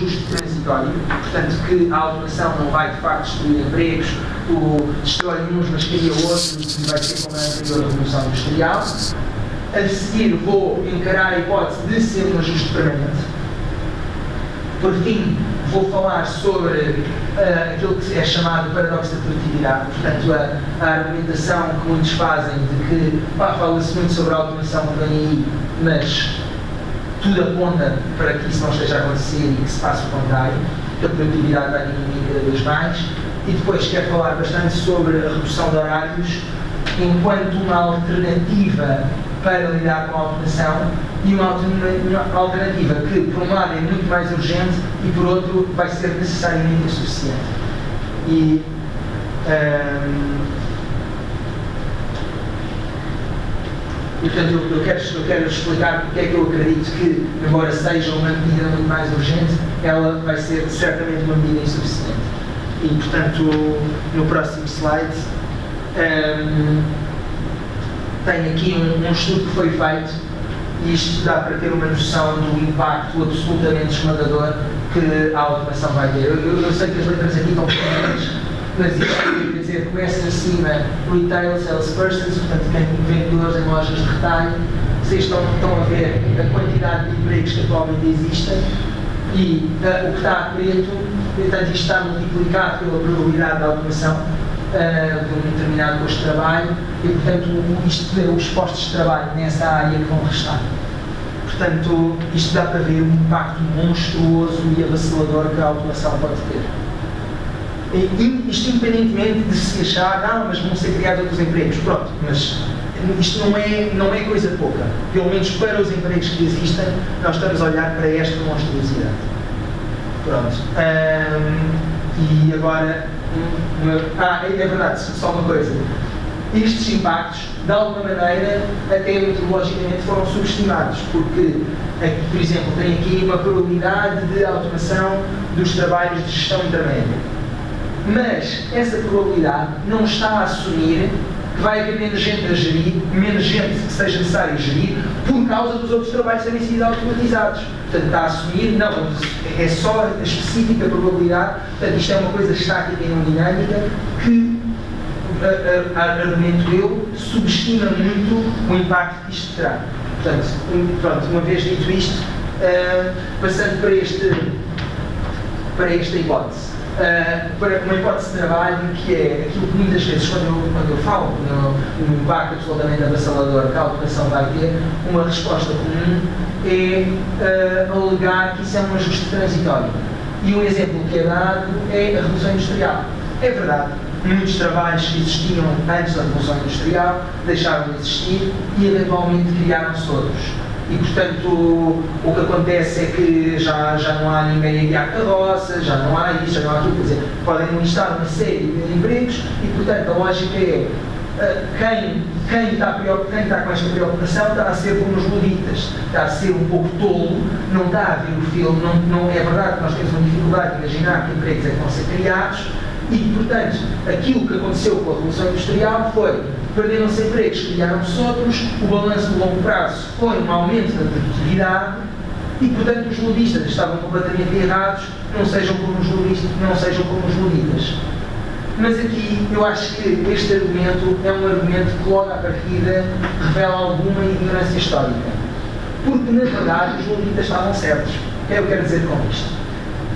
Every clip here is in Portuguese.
ajuste transitório, portanto que a automação não vai de facto destruir empregos, destrói uns mas cria outros e vai ser como a anterior revolução industrial. A seguir vou encarar a hipótese de ser um ajuste permanente. Por fim, vou falar sobre aquilo que é chamado paradoxo da produtividade, portanto a argumentação que muitos fazem de que fala-se muito sobre a automação que vem aí, mas tudo aponta para que isso não esteja a acontecer e que se faça o contrário, que a produtividade vai diminuir cada vez mais. E depois quero falar bastante sobre a redução de horários enquanto uma alternativa para lidar com a automação e uma alternativa que, por um lado, é muito mais urgente e, por outro, vai ser necessariamente insuficiente. E portanto, eu quero explicar porque é que eu acredito que, embora seja uma medida muito mais urgente, ela vai ser certamente uma medida insuficiente. E, portanto, no próximo slide, tenho aqui um estudo que foi feito, e isto dá para ter uma noção do impacto absolutamente esmagador que a automação vai ter. Eu sei que as letras aqui estão pequenas, mas isto quer dizer, começa em cima, retail, salespersons, portanto, vendedores em lojas de retalho. Vocês estão a ver a quantidade de empregos que atualmente existem e o que está a preto, portanto, isto está multiplicado pela probabilidade da automação de um determinado posto de trabalho e, portanto, isto deu os postos de trabalho nessa área que vão restar. Portanto, isto dá para ver o impacto monstruoso e avassalador que a automação pode ter. E isto independentemente de se achar, mas vão ser criados outros empregos, pronto, mas isto não é coisa pouca. Pelo menos para os empregos que existem, nós estamos a olhar para esta monstruosidade. Pronto. E agora, é verdade, só uma coisa. Estes impactos, de alguma maneira, até meteorologicamente foram subestimados, porque, por exemplo, tem aqui uma probabilidade de automação dos trabalhos de gestão intermédia. Mas essa probabilidade não está a assumir que vai haver menos gente a gerir, menos gente que seja necessário gerir, por causa dos outros trabalhos terem sido automatizados. Portanto, está a assumir, não, é só a específica probabilidade, portanto, isto é uma coisa estática e não dinâmica, que, argumento eu, subestima muito o impacto que isto terá. Portanto, pronto, uma vez dito isto, passando para esta hipótese. Para uma hipótese de trabalho que é aquilo que muitas vezes, quando eu falo no impacto absolutamente avassalador que a automação vai ter, uma resposta comum é alegar que isso é um ajuste transitório. E um exemplo que é dado é a Revolução Industrial. É verdade, muitos trabalhos que existiam antes da Revolução Industrial deixaram de existir e eventualmente criaram-se outros. E, portanto, o que acontece é que já não há ninguém a guiar carroças, já não há isto, já não há aquilo, quer dizer, podem listar uma série de empregos e, portanto, a lógica é quem está com esta preocupação está a ser como os luditas, está a ser um pouco tolo, não está a ver o filme, não é verdade que nós temos uma dificuldade de imaginar que empregos é que vão ser criados e, portanto, aquilo que aconteceu com a Revolução Industrial foi perderam-se empregos, criaram-se outros, o balanço de longo prazo foi um aumento da produtividade e, portanto, os ludistas estavam completamente errados, não sejam como os luditas. Mas aqui eu acho que este argumento é um argumento que logo à partida revela alguma ignorância histórica. Porque, na verdade, os luditas estavam certos. O que é que eu quero dizer com isto?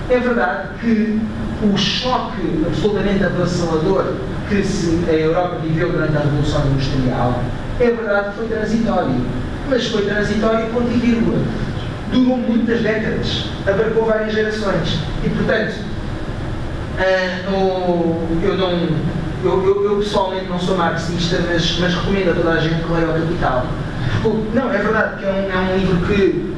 É verdade que o choque absolutamente avassalador que a Europa viveu durante a Revolução Industrial, é verdade que foi transitório, mas foi transitório ponto e vírgula. Durou muitas décadas, abarcou várias gerações e, portanto, eu pessoalmente não sou marxista, mas recomendo a toda a gente que leia o Capital. Não, é verdade que é um livro que,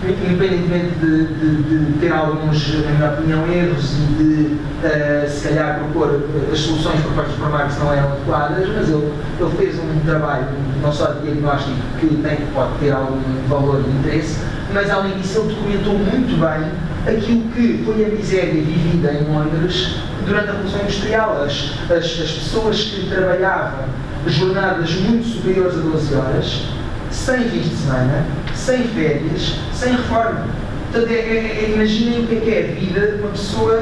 independentemente de ter alguns, na minha opinião, erros e de, se calhar, propor as soluções propostas por Marx não eram adequadas, mas ele fez um trabalho, não só de diagnóstico, que pode ter algum valor e interesse, mas, além disso, ele documentou muito bem aquilo que foi a miséria vivida em Londres durante a Revolução Industrial. As pessoas que trabalhavam jornadas muito superiores a 12 horas, sem fins de semana, sem férias, sem reforma. Portanto, imaginem o que é a vida de uma pessoa,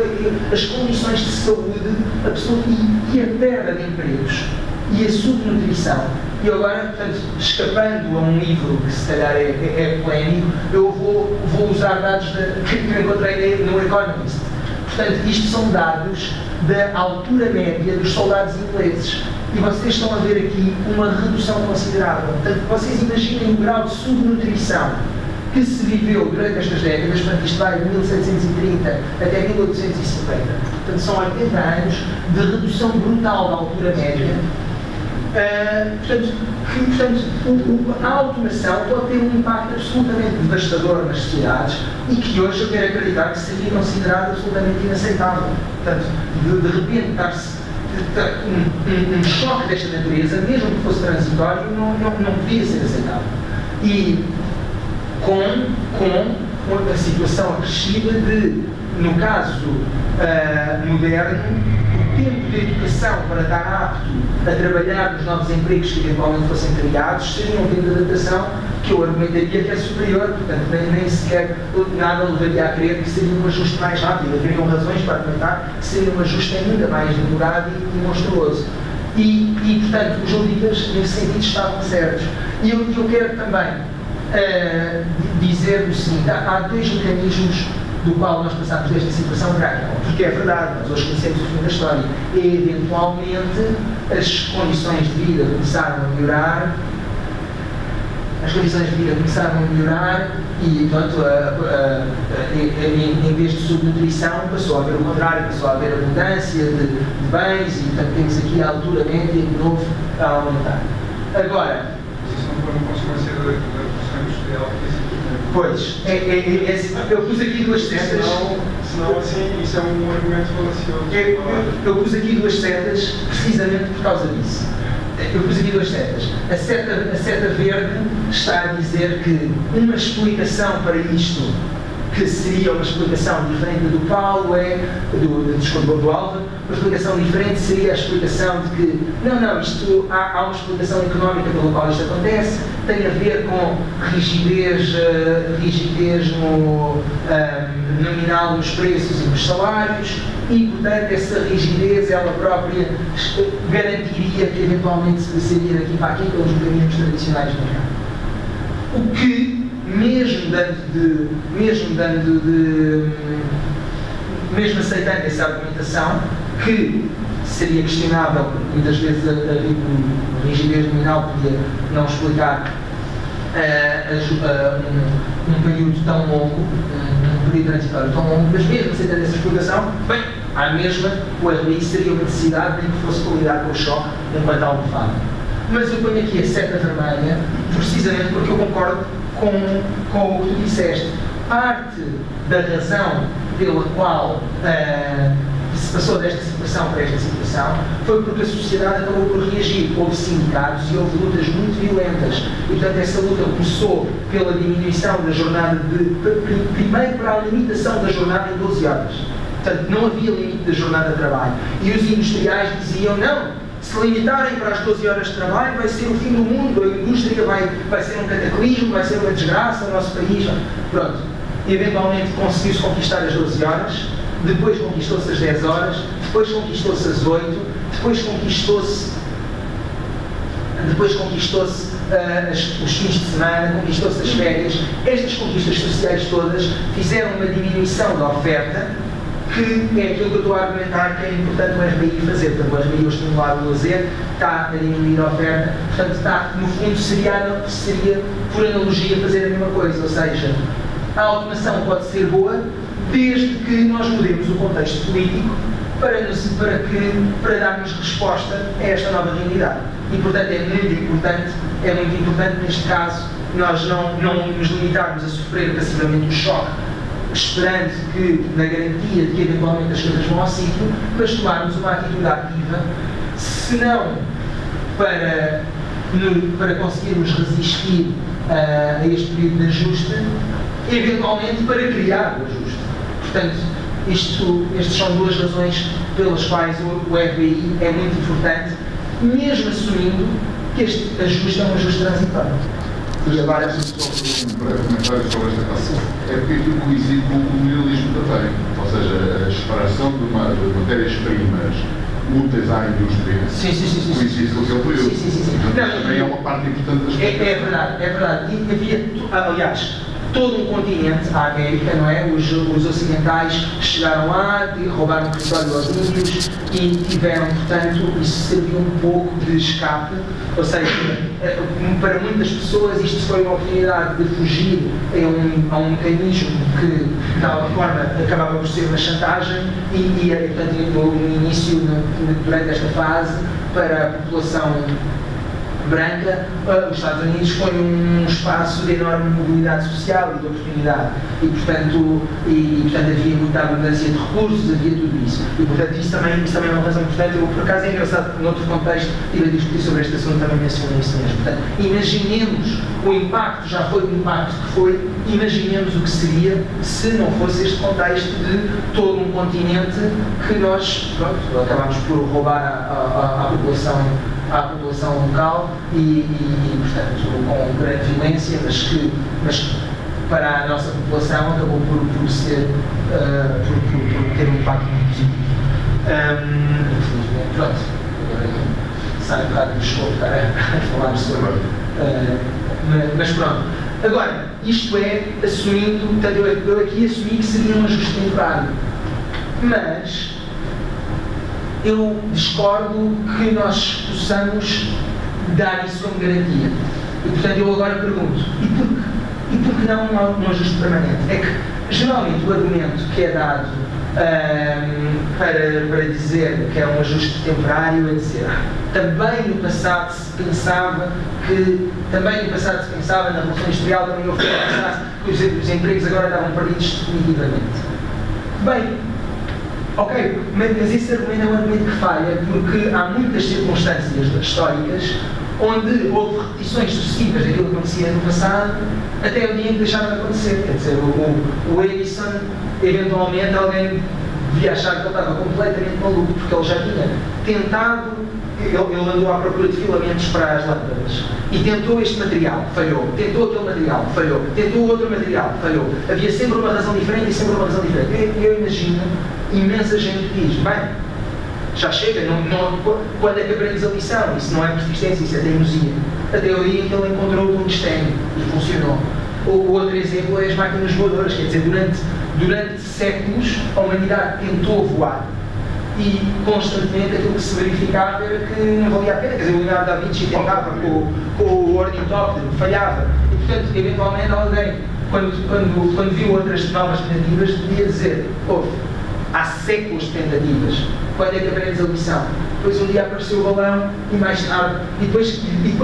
as condições de saúde, a pessoa e a perda de empregos e a subnutrição. E agora, portanto, escapando a um livro que se calhar é polémico, eu vou usar dados que encontrei no Economist. Portanto, isto são dados da altura média dos soldados ingleses. E vocês estão a ver aqui uma redução considerável. Portanto, vocês imaginem o grau de subnutrição que se viveu durante estas décadas, portanto, isto vai de 1730 até 1850. Portanto, são 80 anos de redução brutal da altura média. Portanto, a automação pode ter um impacto absolutamente devastador nas sociedades e que hoje eu quero acreditar que seria considerado absolutamente inaceitável. Portanto, de repente, um choque desta natureza, mesmo que fosse transitório, não podia ser aceitável. E com a situação acrescida de, no caso moderno, o tempo de educação para estar apto a trabalhar nos novos empregos que eventualmente fossem criados seria um tempo de adaptação que eu argumentaria que é superior, portanto nem sequer nada levaria a crer que seria um ajuste mais rápido. Haveriam razões para argumentar que seria um ajuste ainda mais demorado e monstruoso. E portanto, os juristas nesse sentido estavam certos. E eu quero também dizer o seguinte: há dois mecanismos do qual nós passamos desta situação para aquela, porque é verdade, nós hoje conhecemos o fim da história, e eventualmente as condições de vida começaram a melhorar, e, portanto, em vez de subnutrição, passou a haver o contrário, passou a haver abundância de bens, e, portanto, temos aqui a altura média de novo a aumentar. Agora, pois, eu pus aqui duas setas. Senão, assim, isso é um argumento falacioso. Eu pus aqui duas setas precisamente por causa disso. Eu pus aqui duas setas. A seta verde está a dizer que uma explicação para isto, que seria uma explicação diferente do Paulo, do Álvaro, uma explicação diferente seria a explicação de que isto há uma explicação económica pela qual isto acontece, tem a ver com rigidez nominal nos preços e nos salários, e, portanto, essa rigidez ela própria garantiria que eventualmente se passaria daqui para aqui pelos mecanismos tradicionais do mercado. O que, mesmo aceitando essa argumentação, que seria questionável, porque muitas vezes a rigidez nominal podia não explicar um período tão longo, um período transitório tão longo, mas mesmo aceitando essa explicação, bem, à mesma, o RBI seria uma necessidade nem que fosse para lidar com o choque enquanto almofada. Mas eu ponho aqui a seta vermelha, precisamente porque eu concordo com o que tu disseste. Parte da razão pela qual se passou desta situação para esta situação foi porque a sociedade acabou por reagir. Houve sindicatos e houve lutas muito violentas. E, portanto, essa luta começou pela diminuição da jornada primeiro para a limitação da jornada em 12 horas. Portanto, não havia limite da jornada de trabalho. E os industriais diziam, não, se limitarem para as 12 horas de trabalho vai ser o fim do mundo, a indústria vai ser um cataclismo, vai ser uma desgraça no nosso país. Pronto. E, eventualmente, conseguiu-se conquistar as 12 horas, depois conquistou-se as 10 horas, depois conquistou-se as 8, depois conquistou-se os fins de semana, conquistou-se as férias. Estas conquistas sociais todas fizeram uma diminuição da oferta, que é aquilo que eu estou a argumentar que é importante o RBI fazer. Portanto, o RBI, ao estimular o lazer, está a diminuir a oferta, portanto, no fundo, seria, por analogia, fazer a mesma coisa, ou seja, a automação pode ser boa, desde que nós mudemos o contexto político para darmos resposta a esta nova realidade. E, portanto, é muito importante neste caso nós não nos limitarmos a sofrer passivamente um choque, esperando que, na garantia de que eventualmente as coisas vão ao sítio, mas tomarmos uma atitude ativa, se não para conseguirmos resistir a este período de ajuste, eventualmente para criar o ajuste. Portanto, estas são duas razões pelas quais o RBI é muito importante, mesmo assumindo que este ajuste é um ajuste transitório. E agora é só um breve comentário sobre esta questão. É porque aquilo coincide com o colonialismo também. Ou seja, a separação de matérias-primas úteis à indústria coincide com aquele período. Sim. Portanto, também é uma parte importante das coisas. É verdade. E havia, aliás, todo um continente, a América, não é? Os ocidentais chegaram lá, roubaram o petróleo aos índios e tiveram, portanto, isso serviu um pouco de escape, ou seja, para muitas pessoas isto foi uma oportunidade de fugir a um mecanismo que, de alguma forma, acabava por ser uma chantagem e portanto, no início, durante esta fase, para a população branca, os Estados Unidos foi um espaço de enorme mobilidade social e de oportunidade e portanto havia muita abundância de recursos, havia tudo isso e portanto isso também é uma razão importante. Eu, por acaso é engraçado, noutro contexto estive a discutir sobre este assunto, também mencionei isso mesmo. Portanto, imaginemos o impacto, já foi o impacto que foi, imaginemos o que seria se não fosse este contexto de todo um continente que nós, pronto, acabámos por roubar à população local e portanto, com grande violência, mas para a nossa população acabou por ter um impacto muito positivo. Infelizmente, pronto, agora sai um bocado do escopo estar a falar sobre. Mas pronto. Agora, isto é assumindo, portanto, eu aqui assumi que seria um ajuste temporário. Mas eu discordo que nós possamos dar isso como garantia. E, portanto, eu agora pergunto, e por que não um ajuste permanente? É que, geralmente, o argumento que é dado para dizer que é um ajuste temporário é dizer também no passado se pensava na Revolução Industrial, também houve que os empregos agora estavam perdidos definitivamente. Bem, ok, mas esse argumento é um argumento que falha porque há muitas circunstâncias históricas onde houve repetições sucessivas daquilo que acontecia no passado até o dia em que deixaram de acontecer. Quer dizer, o Edison, eventualmente, alguém devia achar que ele estava completamente maluco porque ele já tinha tentado, ele andou à procura de filamentos para as lâmpadas e tentou este material, falhou, tentou aquele material, falhou, tentou outro material, falhou. Havia sempre uma razão diferente e sempre uma razão diferente. Eu imagino imensa gente que diz, bem, já chega, quando é que aprendemos a lição? Isso não é persistência, isso é teimosia. Até o dia em que ele encontrou o tungstênio e funcionou. O outro exemplo é as máquinas voadoras, quer dizer, durante séculos a humanidade tentou voar e constantemente aquilo que se verificava era que não valia a pena. Quer dizer, o Leonardo da Vinci tentava com o ornitóptero, falhava. E portanto, eventualmente alguém, quando viu outras novas tentativas, podia dizer, há séculos de tentativas, quando é que aprendes a lição? Depois um dia apareceu o balão e mais tarde, e depois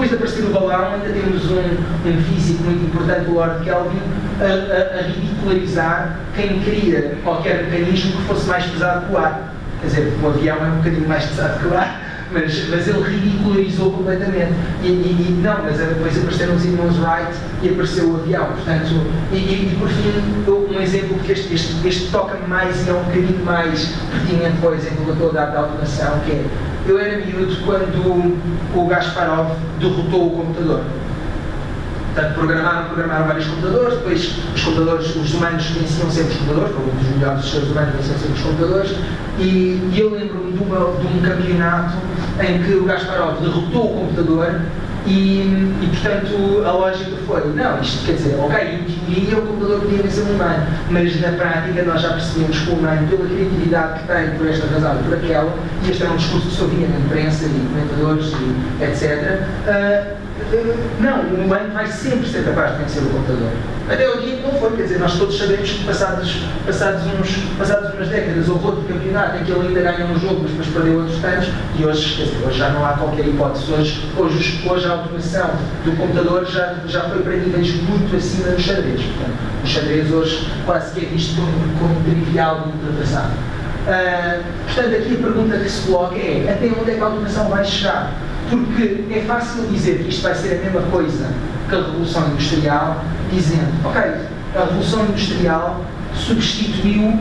de aparecer o balão ainda temos um físico muito importante, o Lord Kelvin, a ridicularizar quem queria qualquer mecanismo que fosse mais pesado que o ar. Quer dizer, o avião é um bocadinho mais pesado que o ar, mas ele ridicularizou completamente. Mas depois apareceram os irmãos Wright e apareceu o avião. Portanto, e por fim, um exemplo que este toca-me mais e é um bocadinho mais pertinente para o exemplo que eu estou a dar da automação, que é, eu era miúdo quando o Gasparov derrotou o computador. Portanto, programaram vários computadores, depois os humanos venciam sempre os computadores, como um dos melhores seres humanos venciam sempre os computadores, e eu lembro-me de um campeonato em que o Gasparov derrotou o computador e portanto, a lógica foi, não, isto quer dizer, ok, em teoria o computador podia vencer o humano, mas na prática nós já percebemos que o humano, pela criatividade que tem, por esta razão e por aquela, e este era um discurso que se ouvia na imprensa e comentadores e etc., não, o humano vai sempre ser capaz de vencer o computador. Até o dia que não foi, quer dizer, nós todos sabemos que passadas umas décadas houve outro campeonato em que ele ainda ganha um jogo, mas depois perdeu outros tantos, e hoje, quer dizer, hoje já não há qualquer hipótese. Hoje a automação do computador já foi para níveis muito acima do xadrez. Portanto, o xadrez hoje quase que é visto como trivial de ultrapassado. Portanto, aqui a pergunta que se coloca é, até onde é que a automação vai chegar? Porque é fácil dizer que isto vai ser a mesma coisa que a Revolução Industrial, dizendo, ok, a Revolução Industrial substituiu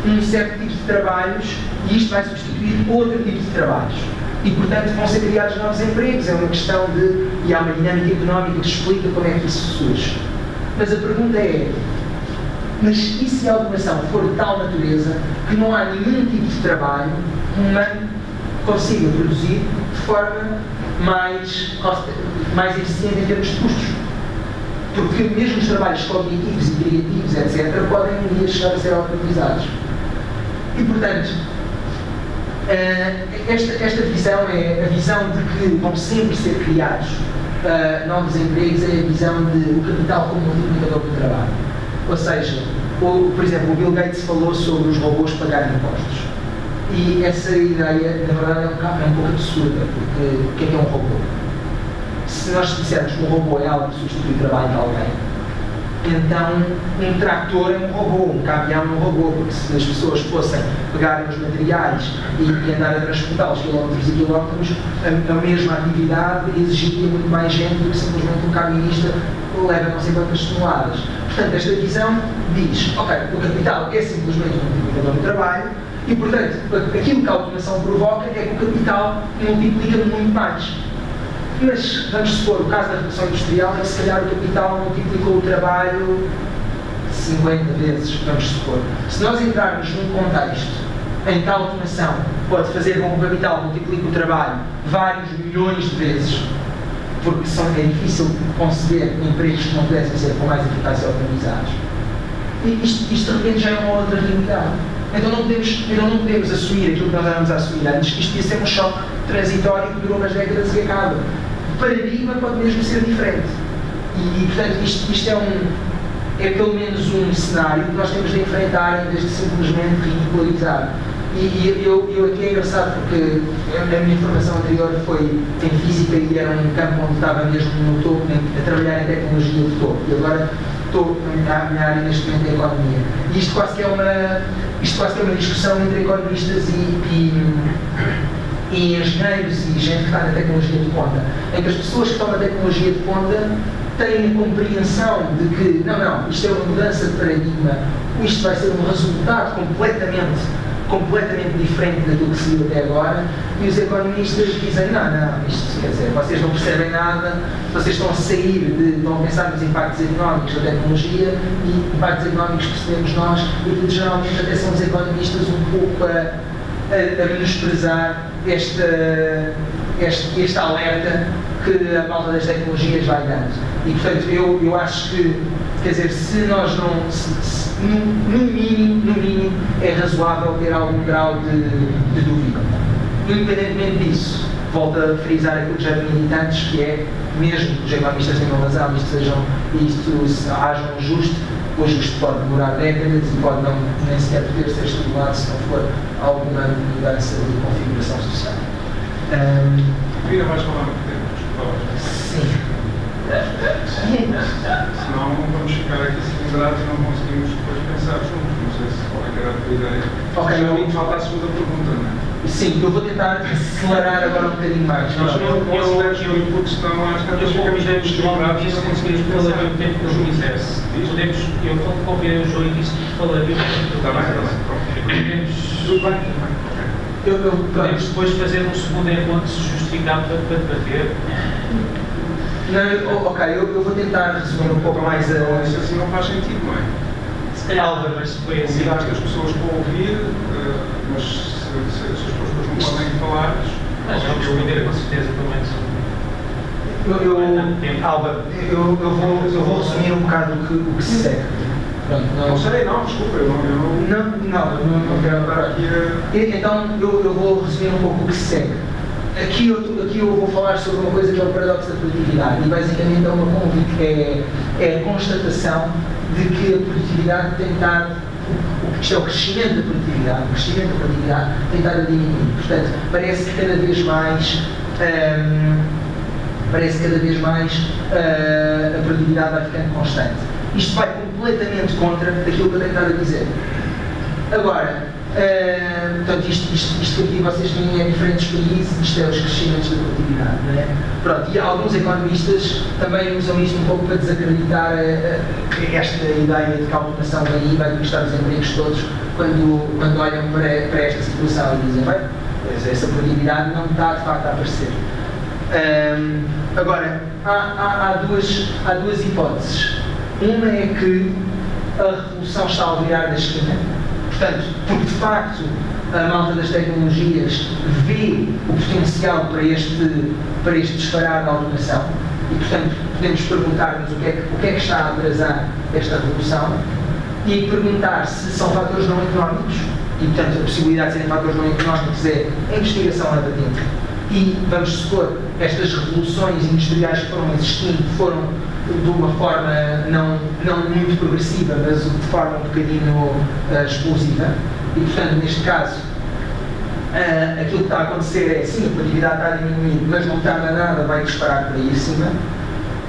um certo tipo de trabalhos e isto vai substituir outro tipo de trabalhos. E, portanto, vão ser criados novos empregos, é uma questão de... E há uma dinâmica económica que explica como é que isso surge. Mas a pergunta é, mas e se a automação for de tal natureza que não há nenhum tipo de trabalho humano que consiga produzir de forma mais eficiente em termos de custos? Porque mesmo os trabalhos cognitivos e criativos, etc., podem um dia chegar a ser automatizados. E, portanto, esta visão é a visão de que vão sempre ser criados novos empregos, é a visão de o capital como multiplicador do trabalho. Ou seja, por exemplo, o Bill Gates falou sobre os robôs pagarem impostos. E essa ideia, na verdade, é um pouco absurda, porque o que é um robô? Se nós dissermos que um robô é algo que substitui o trabalho de alguém, então um trator é um robô, um caminhão é um robô, porque se as pessoas fossem pegar os materiais e andar a transportá-los quilómetros e quilómetros, a mesma atividade exigiria muito mais gente do que simplesmente um camionista que leva não sei quantas toneladas. Portanto, esta visão diz, ok, o capital é simplesmente um multiplicador do trabalho e, portanto, aquilo que a automação provoca é que o capital multiplica muito mais. Mas vamos supor, o caso da Revolução Industrial é que se calhar o capital multiplicou o trabalho 50 vezes, vamos supor. Se nós entrarmos num contexto em que a automação pode fazer com que o capital multiplique o trabalho vários milhões de vezes, porque é difícil conceber empregos que não pudessem ser com mais eficácia organizados, isto de repente já é uma outra realidade. Então não podemos assumir aquilo que nós estávamos a assumir antes, que isto ia ser um choque transitório que durou umas décadas e acaba. O paradigma pode mesmo ser diferente. E portanto, isto é pelo menos um cenário que nós temos de enfrentar em vez de simplesmente ridicularizar. E eu aqui é engraçado porque a minha formação anterior foi em física e era um campo onde estava mesmo no topo, a trabalhar em tecnologia de topo. E agora a minha área neste momento é a economia. E isto quase que é uma discussão entre economistas e engenheiros e gente que está na tecnologia de ponta, em que as pessoas que estão na tecnologia de ponta têm a compreensão de que não, isto é uma mudança de paradigma, isto vai ser um resultado completamente diferente daquilo que se viu até agora, e os economistas dizem, não, isto quer dizer, vocês não percebem nada, vocês estão a pensar nos impactos económicos da tecnologia, e impactos económicos percebemos nós, e que geralmente até são os economistas um pouco a menosprezar este alerta que a malta das tecnologias vai dando. E portanto eu acho que, quer dizer, se nós não, no mínimo é razoável ter algum grau de dúvida. Independentemente disso, volto a frisar aquilo que já tinha dito antes, que é, mesmo que os economistas tenham razão, isto haja um ajuste, o ajuste pode demorar décadas e pode nem sequer poder ser estimulado se não for alguma mudança de configuração social. Ainda vais falar muito tempo, desculpa. Sim. Senão vamos ficar aqui cilindrados e não conseguimos depois pensar juntos. Não sei se qual é que era a tua ideia. Ok, me falta a segunda pergunta, não é? Sim, eu vou tentar acelerar agora um bocadinho mais. Nós não consideramos muito, porque senão às tantas ficamos cilindrados e não conseguimos pensar. O tempo que eu quisesse. Eu convidei o João e disse que falaria o tempo que eu quisesse. Tudo bem. Podemos depois fazer um segundo encontro se justificar para debater. Não, ok, eu vou tentar resumir um pouco mais a... Isso assim não faz sentido, não é? Se calhar, mas foi assim. Convidaste as pessoas para ouvir, mas se as pessoas não podem falar... Mas vamos responder com certeza, pelo menos. Álvaro, eu vou resumir um bocado o que se segue. Pronto, não sei, não, desculpa, eu não quero estar aqui a... Então, eu vou resumir um pouco o que se segue. Aqui eu vou falar sobre uma coisa que é o paradoxo da produtividade e basicamente é uma convite, é a constatação de que a produtividade tem estado, isto é o crescimento da produtividade tem estado a diminuir. Portanto, parece que cada vez mais a produtividade vai ficando constante. Isto vai completamente contra aquilo que eu tenho estado a dizer. Agora, portanto, isto aqui vocês veem em diferentes países, isto é os crescimentos da produtividade, não é? Pronto, e alguns economistas também usam isto um pouco para desacreditar esta ideia de que a automação vai conquistar os empregos todos quando olham para esta situação e dizem, bem, essa produtividade não está de facto a aparecer. Agora, há duas hipóteses. Uma é que a revolução está a virar da esquina, portanto, porque de facto a malta das tecnologias vê o potencial para este disparar da automação e, portanto, podemos perguntar-nos o que é que está a atrasar esta revolução e perguntar se são fatores não económicos e, portanto, a possibilidade de serem fatores não económicos é a investigação na patente. E, vamos supor, estas revoluções industriais que foram existindo foram de uma forma não muito progressiva, mas de forma um bocadinho explosiva. E, portanto, neste caso, aquilo que está a acontecer é, sim, a produtividade está a diminuir, mas não tarda nada, vai disparar por aí acima.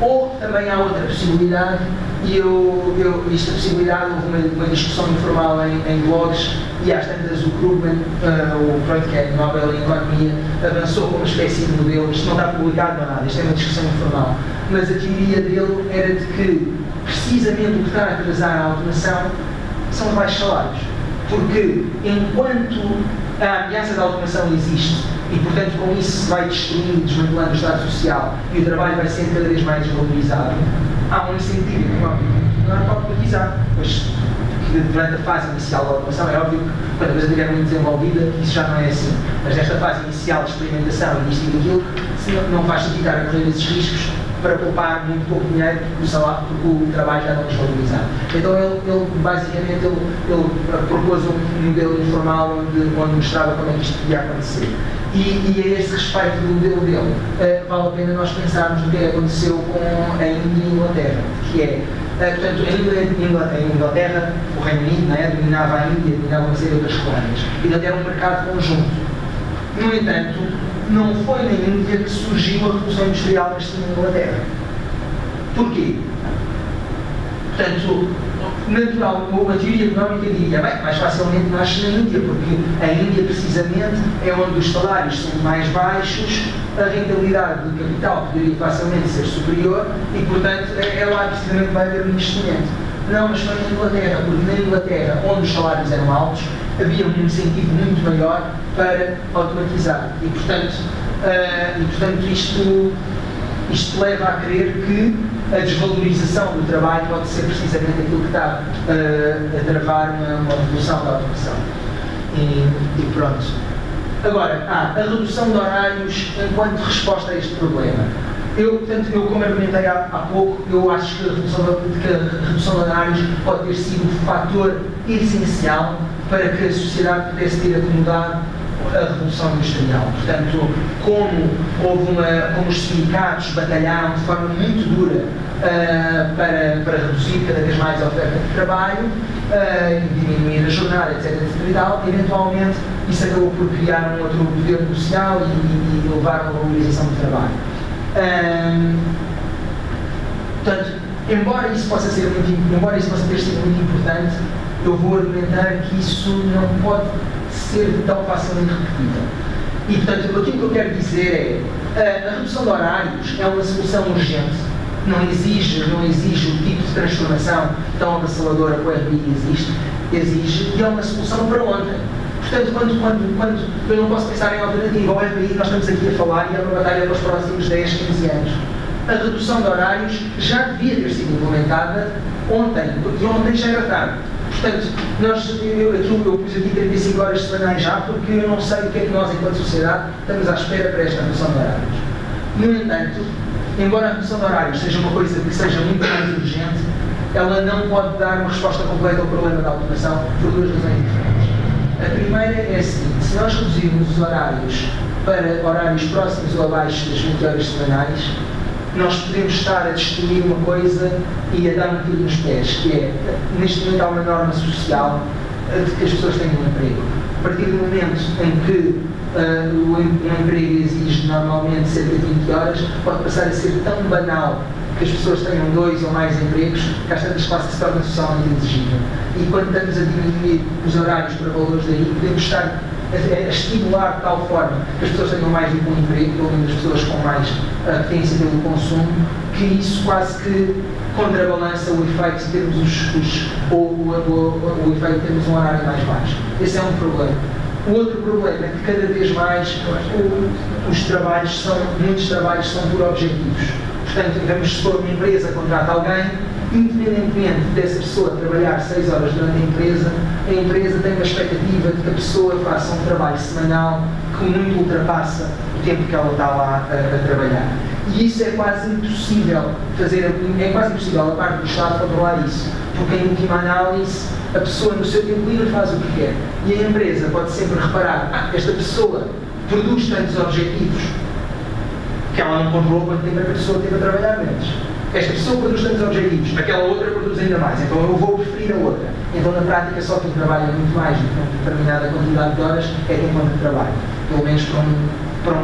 Ou também há outra possibilidade, e esta possibilidade, houve uma discussão informal em blogs, e às tantas o Krugman, que é Nobel em Economia, avançou com uma espécie de modelo. Isto não está publicado nada, isto é uma discussão informal, mas a teoria dele era de que precisamente o que está a atrasar a automação são os baixos salários. Porque enquanto a ameaça da automação existe e, portanto, com isso se vai destruindo, desmantelando o Estado Social e o trabalho vai sendo cada vez mais valorizado, há um incentivo económico menor para automatizar. Pois, durante a fase inicial da automação, é óbvio que quando a coisa estiver muito desenvolvida, isso já não é assim. Mas nesta fase inicial de experimentação e disto e daquilo, não faz sentido estar a correr esses riscos para poupar muito pouco dinheiro porque o trabalho já não é desvalorizado. Então ele basicamente propôs um modelo informal onde mostrava como é que isto podia acontecer. E a esse respeito do modelo dele, vale a pena nós pensarmos no que aconteceu com a Índia e a Inglaterra, que é, portanto, a Inglaterra, o Reino Unido, dominava a Índia, dominava uma série de outras colónias, e ainda era um mercado conjunto. No entanto, não foi na Índia que surgiu a Revolução Industrial, mas sim na Inglaterra. Porquê? Portanto, natural, a teoria económica diria, bem, mais facilmente nasce na Índia, porque a Índia precisamente é onde os salários são mais baixos, a rentabilidade do capital poderia facilmente ser superior e, portanto, é lá que precisamente vai haver um investimento. Não, mas foi na Inglaterra, porque na Inglaterra, onde os salários eram altos, havia um incentivo muito maior para automatizar. E, portanto, isto leva a crer que a desvalorização do trabalho pode ser precisamente aquilo que está a travar uma revolução da automação. E pronto. Agora, a redução de horários enquanto resposta a este problema. Portanto, como argumentei há pouco, eu acho que a redução de horários pode ter sido um fator essencial para que a sociedade pudesse ter acomodado a Revolução Industrial. Portanto, como os sindicatos batalharam de forma muito dura para reduzir cada vez mais a oferta de trabalho, diminuir a jornada, etc. e tal, eventualmente isso acabou por criar um outro governo social e levar a uma valorização do trabalho. Portanto, embora isso possa ter sido muito importante, eu vou argumentar que isso não pode ser tão facilmente repetida. E, portanto, aquilo que eu quero dizer é a redução de horários é uma solução urgente, não exige o tipo de transformação tão avassaladora que o RBI exige, e é uma solução para ontem. Portanto, quando eu não posso pensar em alternativa ao RBI, nós estamos aqui a falar e é uma batalha para os próximos 10, 15 anos. A redução de horários já devia ter sido implementada ontem, porque ontem já era tarde. Portanto, eu pus aqui 35 horas semanais já, porque eu não sei o que é que nós, enquanto sociedade, estamos à espera para esta redução de horários. No entanto, embora a redução de horários seja uma coisa que seja muito mais urgente, ela não pode dar uma resposta completa ao problema da automação por duas razões diferentes. A primeira é a seguinte: se nós reduzirmos os horários para horários próximos ou abaixo das 20 horas semanais, nós podemos estar a destruir uma coisa e a dar um tiro nos pés, que é, neste momento há uma norma social de que as pessoas tenham um emprego. A partir do momento em que um emprego exige normalmente cerca de 20 horas, pode passar a ser tão banal que as pessoas tenham 2 ou mais empregos, que às tantas classes se torna socialmente exigível. E quando estamos a diminuir os horários para valores daí, podemos estar a estimular de tal forma que as pessoas tenham mais do que um emprego, pelo menos as pessoas com mais apetência pelo consumo, que isso quase que contrabalança o efeito de termos o efeito de termos um horário mais baixo. Esse é um problema. O outro problema é que cada vez mais muitos trabalhos são por objetivos. Portanto, vamos supor uma empresa contrata alguém, independentemente dessa pessoa trabalhar 6 horas durante a empresa tem uma expectativa de que a pessoa faça um trabalho semanal que muito ultrapassa o tempo que ela está lá a trabalhar. E isso é quase impossível a parte do Estado controlar isso, porque em última análise a pessoa no seu tempo livre faz o que quer. E a empresa pode sempre reparar, esta pessoa produz tantos objetivos que ela não controlou quanto tempo a pessoa teve a trabalhar menos. Esta pessoa produz tantos objetivos, aquela outra produz ainda mais, então eu vou preferir a outra. Então na prática só quem trabalha muito mais do que uma determinada quantidade de horas é quem encontra trabalho. Pelo menos para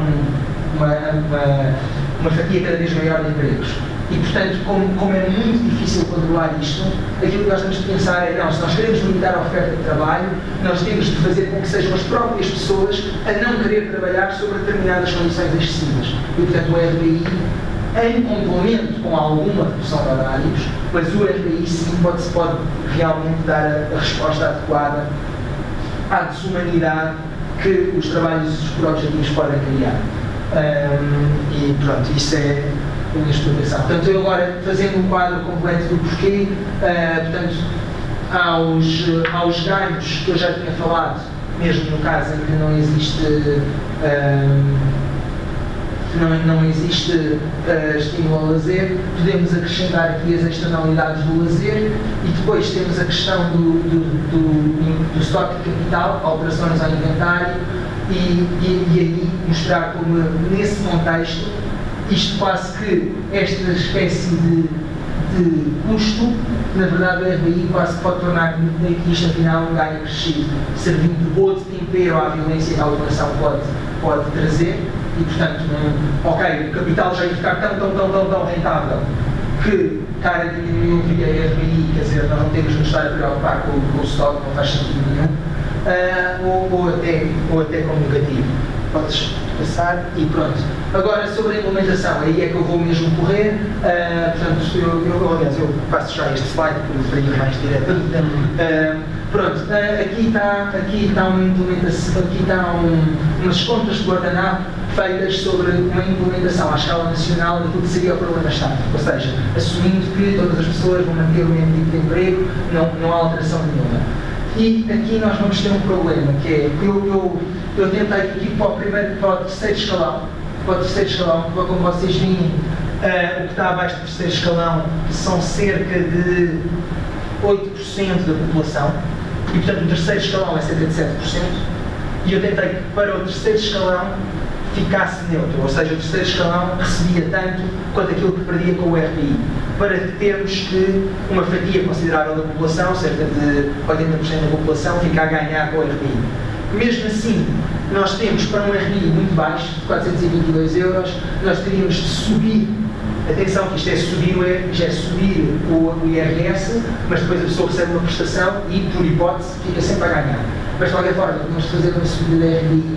uma fatia cada vez maior de empregos. E, portanto, como é muito difícil controlar isto, aquilo que nós temos de pensar é, não, se nós queremos limitar a oferta de trabalho, nós temos de fazer com que sejam as próprias pessoas a não querer trabalhar sobre determinadas condições excessivas. E, portanto, o RBI, em complemento com alguma redução de horários, mas o RBI sim pode realmente dar a resposta adequada à desumanidade que os trabalhos por objetivos podem criar. E pronto, isso é a minha explicação. Portanto, eu agora, fazendo um quadro completo do porquê, portanto, aos ganhos que eu já tinha falado, mesmo no caso em que não existe estímulo ao lazer, podemos acrescentar aqui as externalidades do lazer e depois temos a questão do estoque de capital, alterações ao inventário e aí mostrar como nesse contexto isto quase que esta espécie de custo, na verdade o RBI quase pode tornar isto afinal um ganho crescido, servindo ou de tempero à violência que a automação pode trazer. E, portanto, ok, o capital já ia ficar tão rentável que cara diminuiu via RBI, quer dizer, nós não temos de nos estar a preocupar com o estoque, não faz sentido nenhum, ou até como negativo. Podes passar e pronto. Agora, sobre a implementação, aí é que eu vou mesmo correr, portanto, aliás, eu passo já este slide para ir mais direto. Pronto, aqui está uma implementação, aqui está umas contas de guardanapo feitas sobre uma implementação à escala nacional daquilo que seria o problema estático, ou seja, assumindo que todas as pessoas vão manter o mesmo tipo de emprego, não há alteração nenhuma. E aqui nós vamos ter um problema, que é, eu tentei aqui para o terceiro escalão, para como vocês veem, o que está abaixo do terceiro escalão são cerca de 8% da população, e portanto o terceiro escalão é cerca de 7%, e eu tentei que para o terceiro escalão ficasse neutro, ou seja, o terceiro escalão recebia tanto quanto aquilo que perdia com o RBI, para termos que uma fatia considerável da população, cerca de 80% da população, fica a ganhar com o RBI. Mesmo assim, nós temos para um RBI muito baixo, de 422 euros, nós teríamos de subir, atenção que isto é subir o IRS, mas depois a pessoa recebe uma prestação e, por hipótese, fica sempre a ganhar. Mas de qualquer forma, temos de fazer uma subida da RBI de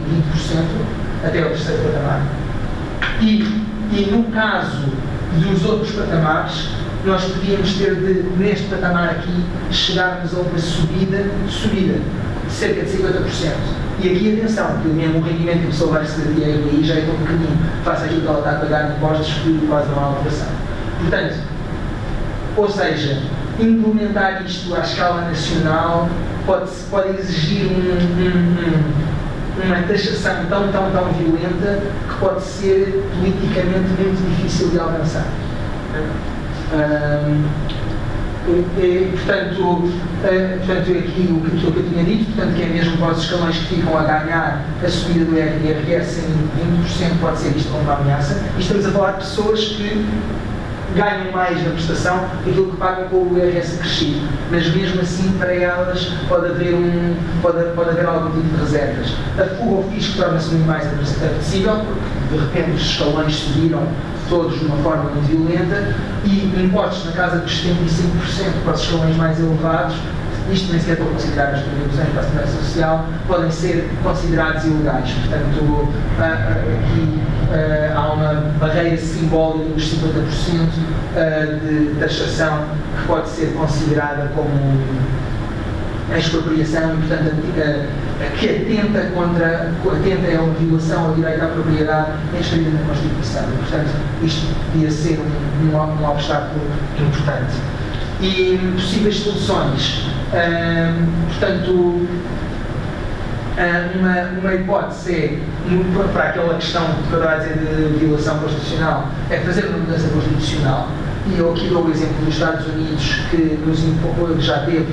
20% até ao terceiro patamar. E no caso dos outros patamares, nós podíamos ter neste patamar aqui, chegarmos a uma subida de cerca de 50%. E aqui, atenção, que mesmo o rendimento que a pessoa vai receber de RBI já é tão pequenino, face àquilo que ela está a pagar de impostos, que quase não há alteração. Portanto, ou seja, implementar isto à escala nacional pode exigir uma taxação tão violenta que pode ser politicamente muito difícil de alcançar. Portanto, aqui o que eu tinha dito, portanto, que é mesmo para os escalões que ficam a ganhar a subida do IRS em 20% pode ser visto como uma ameaça, e estamos a falar de pessoas que ganham mais na prestação do que aquilo que pagam com o IRS acrescido, mas mesmo assim para elas pode haver algum tipo de reservas. A fuga ao fisco torna-se muito mais apetecível, porque de repente os escalões subiram todos de uma forma muito violenta, e impostos na casa dos 75% para os escalões mais elevados, isto nem sequer estou a considerar as contribuições para a segurança social, podem ser considerados ilegais. Portanto, aqui há uma barreira simbólica dos 50% de taxação que pode ser considerada a expropriação e, portanto, que atenta é uma violação ao direito à propriedade inscrita na Constituição. E, portanto, isto podia ser um obstáculo importante. E possíveis soluções, portanto, uma hipótese é, para aquela questão que eu estava a dizer de violação constitucional, é fazer uma mudança constitucional. E eu aqui dou o exemplo dos Estados Unidos, que já teve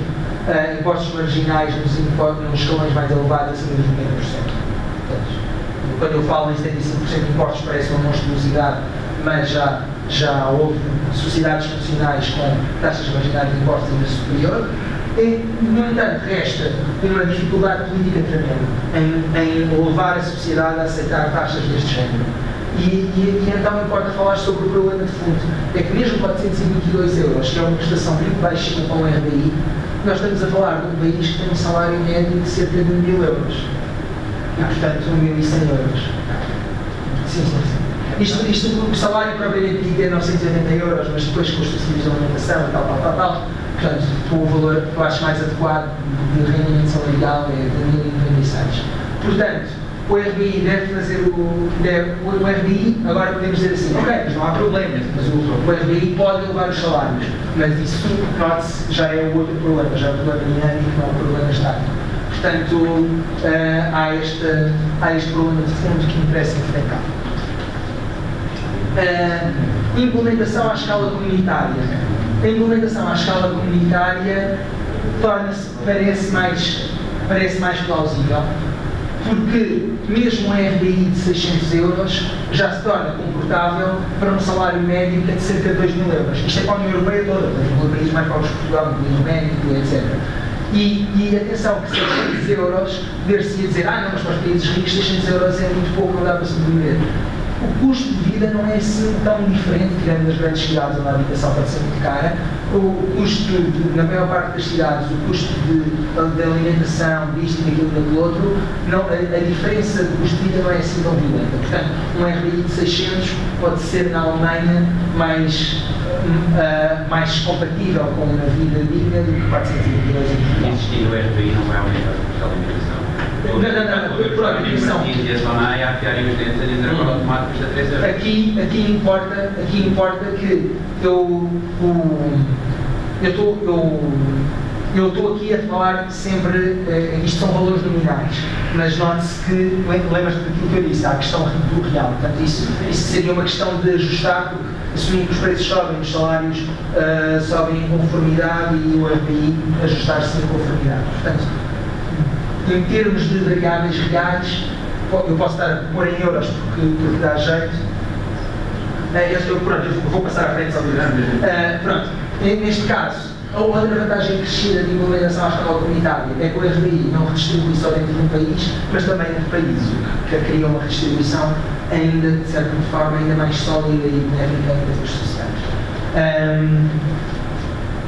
impostos marginais nos escalões mais elevados, acima dos 90%. Portanto, quando eu falo em 75% de impostos, parece uma monstruosidade, mas já houve sociedades funcionais com taxas marginais de impostos ainda superior. E, no entanto, resta uma dificuldade política tremenda em levar a sociedade a aceitar taxas deste género. E então importa falar sobre o problema de fundo. É que mesmo 422 euros, que é uma prestação muito baixinha para um RBI, nós estamos a falar de um país que tem um salário médio de cerca de 1.000 euros. E, portanto, 1.100 euros. Sim. Isto, o salário propriamente dito é 980 euros, mas depois com os subsídios de alimentação e tal. Portanto, o valor que eu acho mais adequado de rendimento salarial é de 1.096. Portanto, o RBI deve fazer o RBI, agora podemos dizer assim, ok, mas não há problema, mas o RBI pode elevar os salários, mas isso, note-se, já é o outro problema, já é o problema dinâmico, não é o problema estático. Portanto, há este problema de fundo que interessa enfrentar. Implementação à escala comunitária. A implementação à escala comunitária parece mais plausível, porque mesmo um RBI de 600 euros já se torna comportável para um salário médio que é de cerca de 2.000 euros. Isto é para a União Europeia toda, para os países mais pobres que Portugal, incluindo o México, etc. E atenção que 600 euros, ver-se-ia dizer, não, mas para os países ricos 600 euros é muito pouco, não dá para sobreviver. O custo de vida não é assim tão diferente, tirando nas grandes cidades onde a habitação pode ser muito cara. O custo, na maior parte das cidades, o custo de alimentação, disto e daquilo e daquele outro, a diferença de custo de vida não é assim tão violenta. Portanto, um RBI de 600 pode ser na Alemanha mais compatível com uma vida digna do que 422 em Portugal. Existir o RBI não vai aumentar o custo de alimentação. Não, por alimentação. E a zona A afiarem os dentes a dizer agora automático custa 3 euros. Aqui importa que eu estou aqui a falar sempre, isto são valores nominais, mas note-se que, lembras-te daquilo que eu disse, há a questão do real. Portanto, isso seria uma questão de ajustar, porque assumindo que os preços sobem, os salários sobem em conformidade e o RBI ajustar-se em conformidade. Portanto, em termos de variáveis reais, eu posso estar a pôr em euros porque dá jeito. Eu vou passar à frente só pronto, neste caso, a outra vantagem crescida de implementação à escala comunitária é que o RBI não redistribui só dentro de um país, mas também entre países, o que cria uma redistribuição ainda, de certa forma, ainda mais sólida e benéfica entre as sociedades.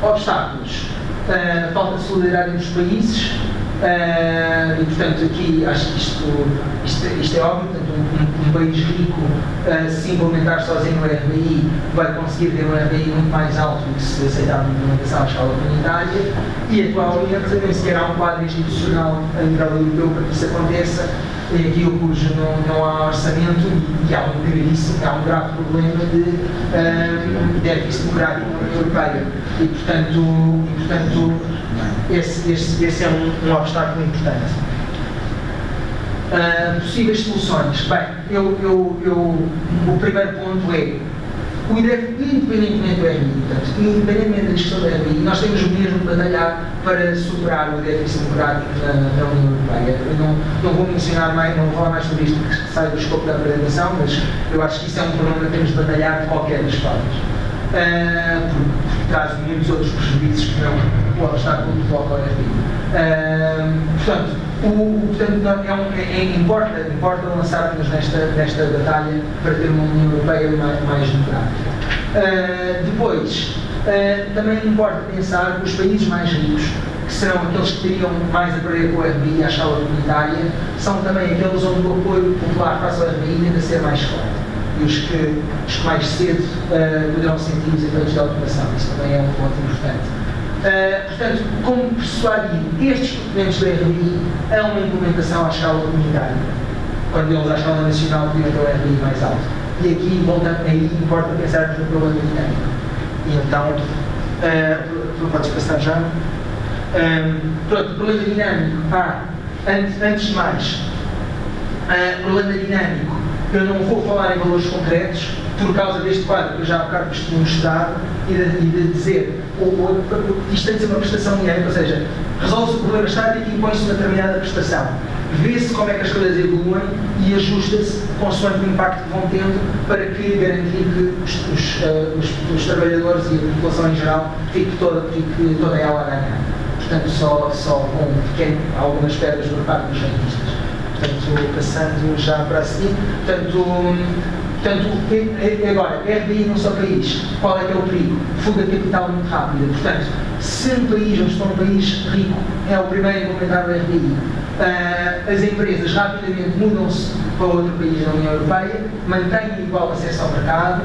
Obstáculos. Falta de solidariedade entre os países. E portanto aqui acho que isto é óbvio, portanto, um país rico se implementar sozinho o RBI vai conseguir ter um RBI muito mais alto do que se aceitar uma implementação à escala comunitária e atualmente nem sequer há um quadro institucional a nível europeu para que isso aconteça. E aqui o cujo não há orçamento e há um grave problema de déficit democrático na União Europeia e portanto esse é um obstáculo importante. Possíveis soluções. Bem, o primeiro ponto é o IDEF, independentemente do RBI, portanto, independentemente da discussão do RBI, nós temos mesmo de batalhar para superar o déficit democrático na União Europeia. Eu não vou mencionar mais, não vou falar mais sobre isto porque sai do escopo da apresentação, mas eu acho que isso é um problema que temos de batalhar de qualquer das formas. Porque traz muitos outros prejuízos que não o obstáculo que coloca ao RBI. Importa lançarmos nesta batalha para ter uma União Europeia mais democrática. Depois, também importa pensar que os países mais ricos, que serão aqueles que teriam mais a perder com o RBI à escala comunitária, são também aqueles onde o apoio popular face ao RBI tende a ser mais forte. E os que mais cedo poderão sentir os efeitos da automação. Isso também é um ponto importante. Portanto, como persuadir estes proponentes da RBI a uma implementação à escala comunitária? Quando eles à escala nacional podiam ter o RBI mais alto. E aqui, aí importa pensarmos no problema dinâmico. E então, podes passar já? Pronto, problema dinâmico. Antes de mais, problema dinâmico. Eu não vou falar em valores concretos, por causa deste quadro que eu já há bocado vos tinha mostrado, e de dizer isto tem de ser uma prestação dinâmica, ou seja, resolve-se o problema estático e impõe-se uma determinada prestação. Vê-se como é que as coisas evoluem e ajusta-se consoante o impacto que vão tendo para que garantir que os trabalhadores e a população em geral fique toda ela a ganhar. Portanto, só com algumas pedras por parte dos cientistas. Portanto, passando já para a seguir. Portanto, agora, RBI num só país, qual é que é o perigo? Fuga de capital muito rápida. Portanto, se um país, ou estou num país rico, é o primeiro a implementar o RBI, as empresas rapidamente mudam-se para outro país da União Europeia, mantêm igual acesso ao mercado.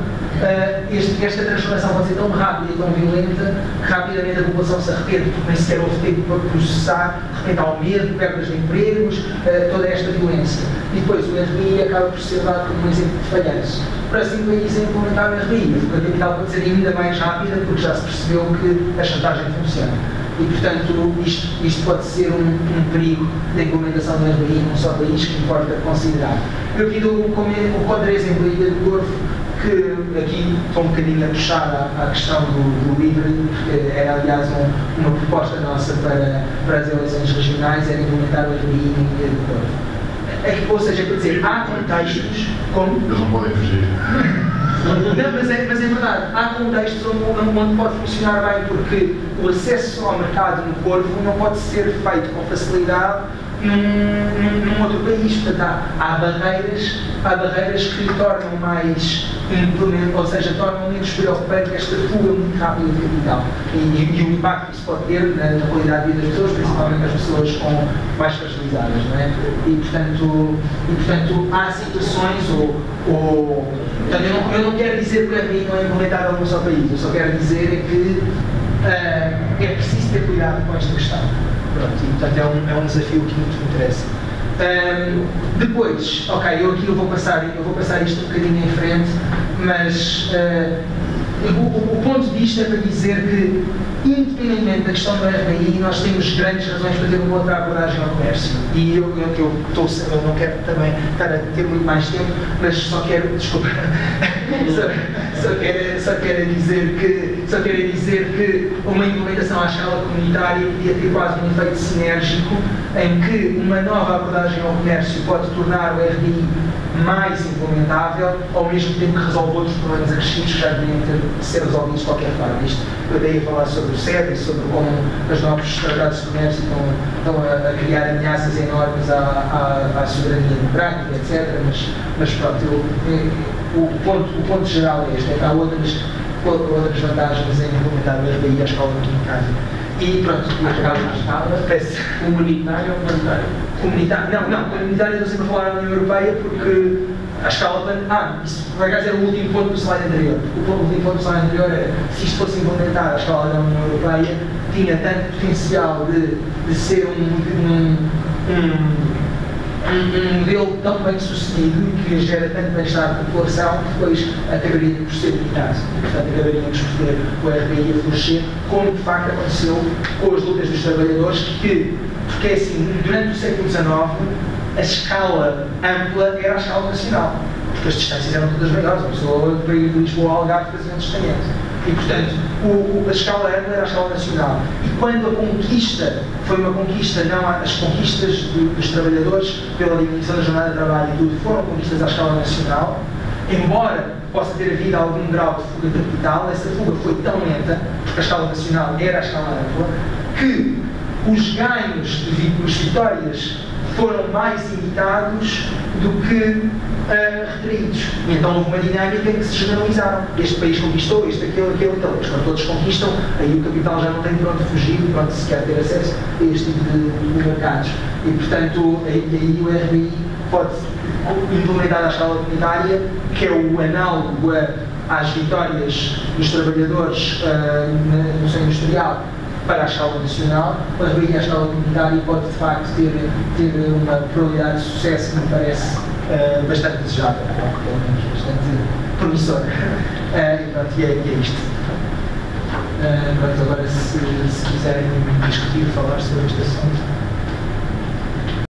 Esta transformação pode ser tão rápida e tão violenta que rapidamente a população se arrepende porque nem sequer houve tempo para processar, de repente há o medo, perdas de empregos, toda esta violência. E depois o RBI acaba por ser dado como um exemplo de falhanço. Para assim o país a implementar o RBI, a fuga de capital pode ser ainda mais rápida porque já se percebeu que a chantagem funciona. E, portanto, isto pode ser um perigo da implementação do RBI num só país que importa considerar. Eu aqui dou o contra-exemplo da Ilha do Corvo, que aqui estou um bocadinho a puxar à questão do livre, porque era, aliás, uma proposta nossa para as eleições regionais, era implementar o RBI na Ilha do Corvo. Ou seja, quer dizer, há contextos como... Eles não podem fugir. Não, mas é verdade, há contextos onde pode funcionar bem, porque o acesso ao mercado no Corvo não pode ser feito com facilidade num outro país. Portanto, há barreiras que tornam mais implemento, ou seja, tornam menos preocupante esta fuga muito rápida de capital e o impacto que isso pode ter na qualidade de vida das pessoas, principalmente as pessoas mais fragilizadas, não é? E portanto há situações portanto, eu não quero dizer que o RBI não é implementável num só país, eu só quero dizer que é preciso ter cuidado com esta questão. Pronto, e portanto é um desafio que me interessa. Depois, ok, eu vou passar isto um bocadinho em frente, mas o ponto disto é para dizer que, independentemente da questão do RBI, nós temos grandes razões para ter uma outra abordagem ao comércio. E eu não quero também estar a ter muito mais tempo, mas só quero, desculpa, só quero dizer que uma implementação à escala comunitária podia ter quase um efeito sinérgico em que uma nova abordagem ao comércio pode tornar o RBI mais implementável, ao mesmo tempo que resolve outros problemas acrescidos que já deveriam ser resolvidos de qualquer forma. Eu dei a falar sobre o CETA e sobre como os novos tratados de comércio estão a criar ameaças enormes à soberania democrática, etc. Mas pronto, o ponto geral é este, é que há outras vantagens em implementar o RBI à escala comunitária. E pronto, à escala comunitária ou humanitária? Comunitária, não, comunitária eu sempre a falar na União Europeia porque a escala... isso por acaso era o último ponto do slide anterior. O último ponto do slide anterior era, se isto fosse implementado à escala da União Europeia, tinha tanto potencial de ser um modelo tão bem sucedido que gera tanto bem-estar da população que depois acabaria por ser limitado. Portanto, acabaríamos por ter o RBI a florescer, como de facto aconteceu com as lutas dos trabalhadores, porque assim, durante o século XIX, a escala ampla era a escala nacional, porque as distâncias eram todas maiores. A pessoa para ir de Lisboa ao Algarve fazia um destamento. E, portanto, a escala ampla era a escala nacional. E quando a conquista foi uma conquista, não as conquistas dos trabalhadores pela diminuição da jornada de trabalho e tudo, foram conquistas à escala nacional, embora possa ter havido algum grau de fuga de capital, essa fuga foi tão lenta, porque a escala nacional era a escala ampla, que os ganhos, as vitórias, foram mais imitados do que retraídos. E então houve uma dinâmica em que se generalizaram. Este país conquistou, este, aquele, depois quando todos conquistam, aí o capital já não tem para onde fugir, para onde se quer ter acesso a este tipo de mercados. E portanto, aí o RBI pode implementar à escala comunitária, que é o análogo às vitórias dos trabalhadores no seio industrial, para a escala nacional, quando vem à escala comunitária pode de facto ter uma probabilidade de sucesso que me parece bastante desejável, pelo menos bastante promissora. E pronto, e é isto. Pronto, agora se quiserem discutir, falar sobre este assunto.